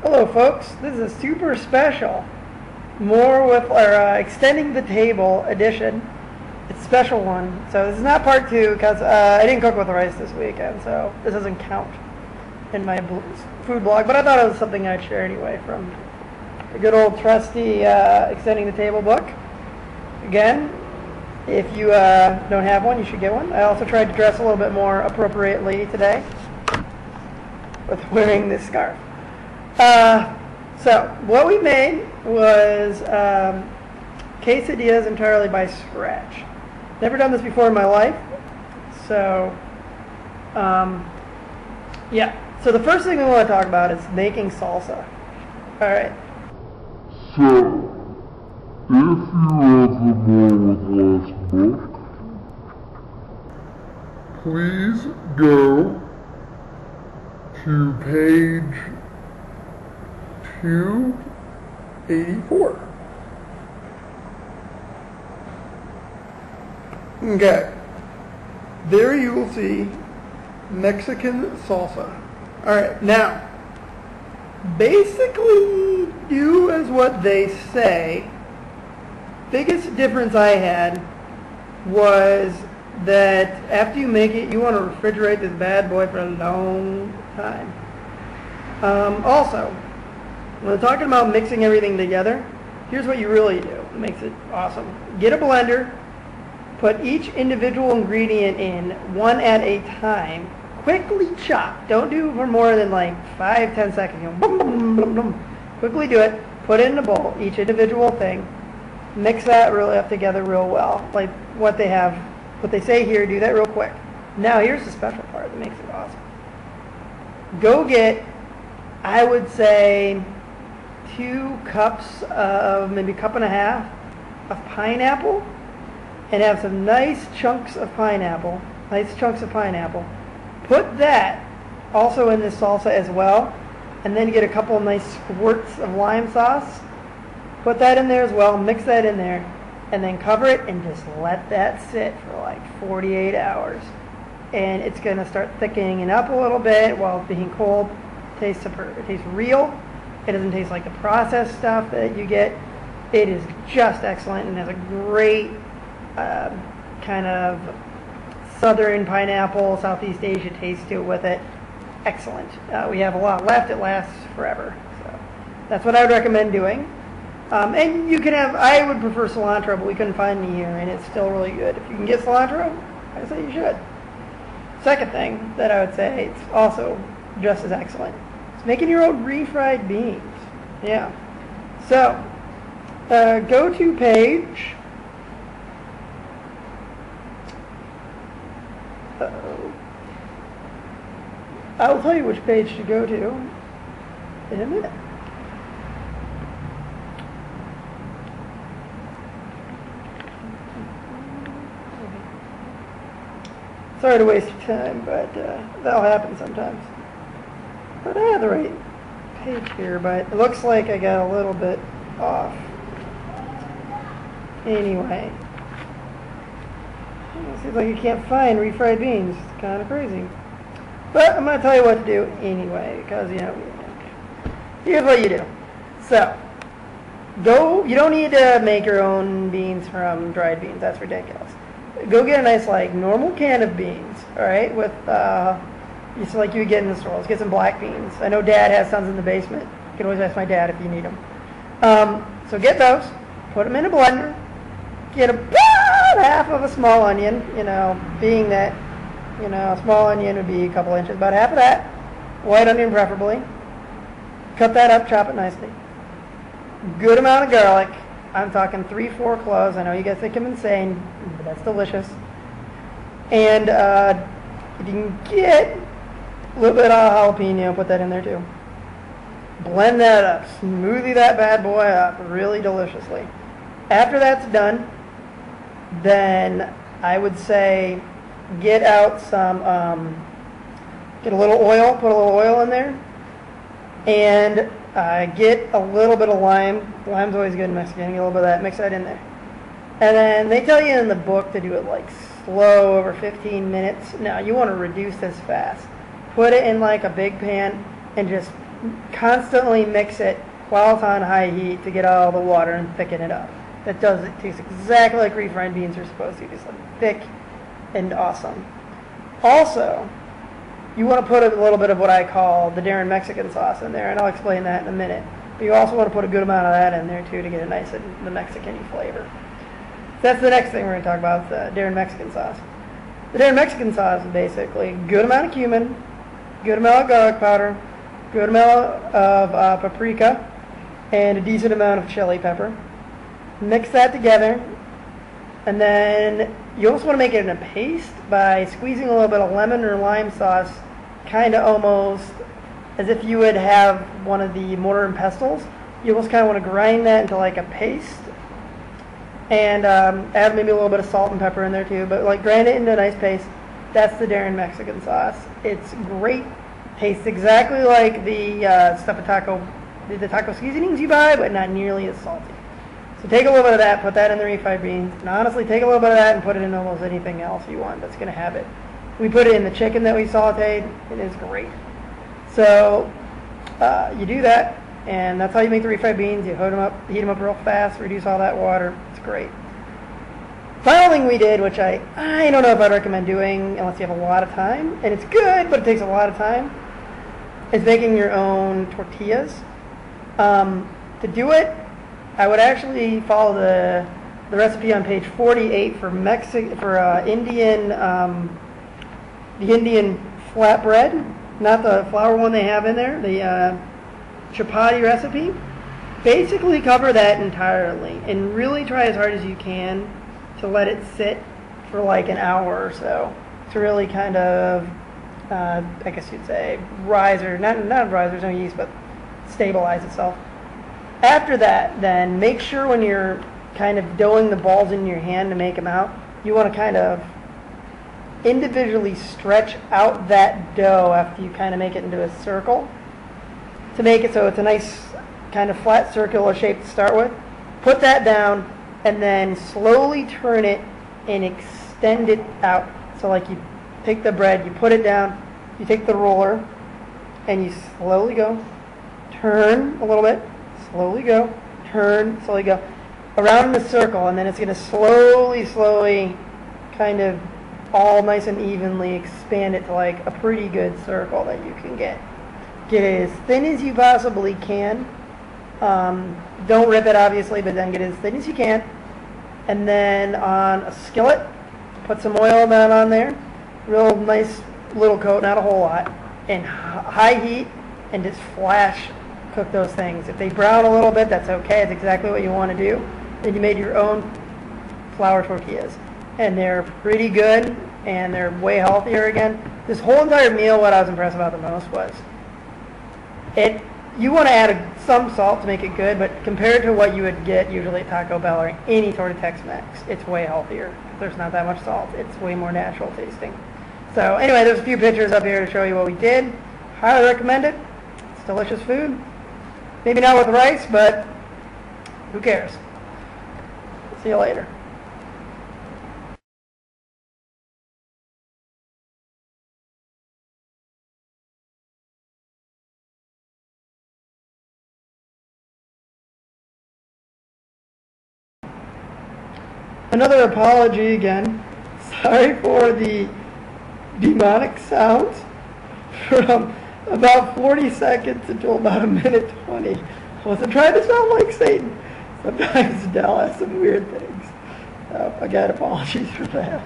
Hello folks, this is a super special, more with our extending the table edition. It's a special one, so this is not part two because I didn't cook with rice this weekend, so this doesn't count in my food blog, but I thought it was something I'd share anyway from the good old trusty extending the table book. Again, if you don't have one, you should get one. I also tried to dress a little bit more appropriately today with wearing this scarf. So what we made was quesadillas entirely by scratch. Never done this before in my life. So, yeah. So the first thing we want to talk about is making salsa. All right. So, if you ever more with less book, please go to page 284. Okay. There you will see Mexican salsa. Alright, now, basically do as what they say. Biggest difference I had was that after you make it, you want to refrigerate this bad boy for a long time. Also, when we're talking about mixing everything together, here's what you really do. It makes it awesome. Get a blender, put each individual ingredient in one at a time, quickly chop. Don't do for more than like 5-10 seconds. You know, boom, boom, boom, boom. Quickly do it, put it in a bowl, each individual thing, mix that really up together real well. Like what they say here, do that real quick. Now here's the special part that makes it awesome. Go get, I would say, 2 cups of, maybe a cup and a half of pineapple, and have some nice chunks of pineapple. Put that also in this salsa as well, and then get a couple of nice squirts of lime sauce. Put that in there as well, mix that in there, and then cover it and just let that sit for like 48 hours. And it's going to start thickening up a little bit while it's being cold. It tastes superb. It tastes real. It doesn't taste like the processed stuff that you get. It is just excellent and has a great kind of southern pineapple, Southeast Asia taste to it with it. Excellent. We have a lot left. It lasts forever. So that's what I would recommend doing. And you can have, I would prefer cilantro, but we couldn't find any here, and it's still really good. If you can get cilantro, I say you should. Second thing that I would say, it's also just as excellent. It's making your own refried beans. Yeah. So, go to page... I'll tell you which page to go to in a minute. Sorry to waste your time, but that'll happen sometimes. But I have the right page here, but it looks like I got a little bit off. Anyway. It seems like you can't find refried beans. It's kind of crazy. But I'm going to tell you what to do anyway, because, you know, here's what you do. So, you don't need to make your own beans from dried beans. That's ridiculous. Go get a nice, like, normal can of beans, all right, with, just like you would get in the store. Let's get some black beans. I know Dad has tons in the basement. You can always ask my dad if you need them. So get those, put them in a blender, get about half of a small onion, you know, being that, you know, a small onion would be a couple inches, about half of that, white onion preferably. Cut that up, chop it nicely. Good amount of garlic. I'm talking 3-4 cloves. I know you guys think I'm insane, but that's delicious. And if you can get a little bit of jalapeno, put that in there too. Blend that up. Smoothie that bad boy up really deliciously. After that's done, then I would say get out some, get a little oil, put a little oil in there, and get a little bit of lime. Lime's always good in Mexican. Get a little bit of that, mix that in there. And then they tell you in the book to do it like slow over 15 minutes. Now, you want to reduce this fast. Put it in like a big pan and just constantly mix it while it's on high heat to get all the water and thicken it up. That does it. Tastes exactly like refried beans are supposed to, just like thick and awesome. Also, you want to put a little bit of what I call the Darren Mexican sauce in there, and I'll explain that in a minute. But you also want to put a good amount of that in there too to get a nice the Mexican-y flavor. That's the next thing we're going to talk about, the Darren Mexican sauce. The Darren Mexican sauce is basically a good amount of cumin, good amount of garlic powder, good amount of paprika, and a decent amount of chili pepper. Mix that together, and then you also want to make it in a paste by squeezing a little bit of lemon or lime sauce, kind of almost as if you would have one of the mortar and pestles. You almost kind of want to grind that into like a paste, and add maybe a little bit of salt and pepper in there too, but like grind it into a nice paste. That's the Darren Mexican sauce. It's great. Tastes exactly like the stuff the taco seasonings you buy, but not nearly as salty. So take a little bit of that, put that in the refried beans, and honestly take a little bit of that and put it in almost anything else you want that's going to have it. We put it in the chicken that we sauteed. It is great. So you do that, and that's how you make the refried beans. You heat them up real fast, reduce all that water. It's great. Final thing we did, which I don't know if I'd recommend doing unless you have a lot of time, and it's good, but it takes a lot of time, is making your own tortillas. To do it, I would actually follow the recipe on page 48 for Indian the Indian flatbread, not the flour one they have in there, the chapati recipe. Basically cover that entirely and really try as hard as you can to let it sit for like an hour or so to really kind of, I guess you'd say, rise, or not rise, there's no yeast, but stabilize itself. After that, then make sure when you're kind of doughing the balls in your hand to make them out, you want to kind of individually stretch out that dough after you kind of make it into a circle to make it so it's a nice kind of flat circular shape to start with. Put that down and then slowly turn it and extend it out. So like you take the bread, you put it down, you take the roller and you slowly go, turn a little bit, slowly go, turn, slowly go, around in a circle, and then it's going to slowly kind of all nice and evenly expand it to like a pretty good circle that you can get. Get it as thin as you possibly can. Don't rip it obviously, but then get it as thin as you can. And then on a skillet, put some oil down on there, real nice little coat, not a whole lot, and high heat, and just flash cook those things. If they brown a little bit, that's okay. It's exactly what you want to do. Then you made your own flour tortillas. And they're pretty good, and they're way healthier again. This whole entire meal, what I was impressed about the most was you want to add some salt to make it good, but compared to what you would get usually at Taco Bell or any sort of Tex-Mex, it's way healthier. There's not that much salt. It's way more natural tasting. So anyway, there's a few pictures up here to show you what we did. Highly recommend it. It's delicious food. Maybe not with rice, but who cares? See you later. Another apology again. Sorry for the demonic sounds from about 40 seconds until about a minute 20. I wasn't trying to sound like Satan. Sometimes Dell has some weird things. Again, apologies for that.